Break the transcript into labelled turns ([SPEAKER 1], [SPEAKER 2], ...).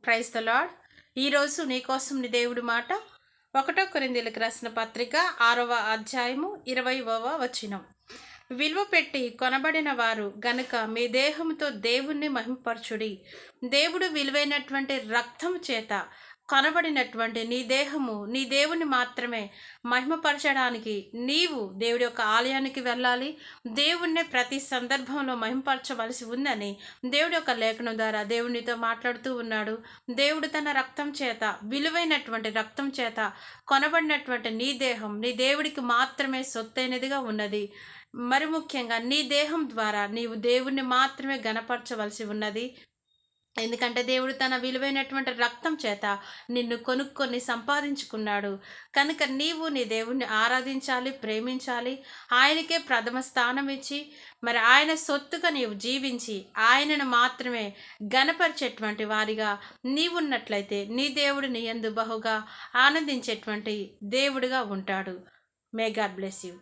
[SPEAKER 1] Praise the lord. ఈరోజు నీకోసం నీ దేవుడి మాట 1 కొరింథీయులకు రాసిన పత్రిక 6వ అధ్యాయము 20వ వచనం. విలువ పెట్టి కొనబడిన వారు గనుక మీ దేహంతో దేవుణ్ణి మహిమపరచుడి. దేవుడు విలువైనటువంటి రక్తము చేత కొనబడినటువంటి నీ దేహము నీ దేవుని మాత్రమే మహిమపరచడానికి నీవు దేవుడి యొక్క ఆలయానికి వెళ్ళాలి. దేవుణ్ణి ప్రతి సందర్భంలో మహిమపరచవలసి ఉందని దేవుడి యొక్క లేఖనం ద్వారా దేవునితో మాట్లాడుతూ ఉన్నాడు. దేవుడు తన రక్తం చేత, విలువైనటువంటి రక్తం చేత కొనబడినటువంటి నీ దేహం నీ దేవుడికి మాత్రమే సొత్తైనదిగా ఉన్నది. మరి ముఖ్యంగా నీ దేహం ద్వారా నీవు దేవుణ్ణి మాత్రమే గణపరచవలసి ఉన్నది. ఎందుకంటే దేవుడు తన విలువైనటువంటి రక్తం చేత నిన్ను కొనుక్కొని సంపాదించుకున్నాడు. కనుక నీవు నీ దేవుణ్ణి ఆరాధించాలి, ప్రేమించాలి. ఆయనకే ప్రథమ స్థానం ఇచ్చి మరి ఆయన సొత్తుగా నీవు జీవించి ఆయనను మాత్రమే గణపరిచేటువంటి వారిగా నీవున్నట్లయితే నీ దేవుడు నీ యందు బహుగా ఆనందించేటువంటి దేవుడిగా ఉంటాడు. May God bless you.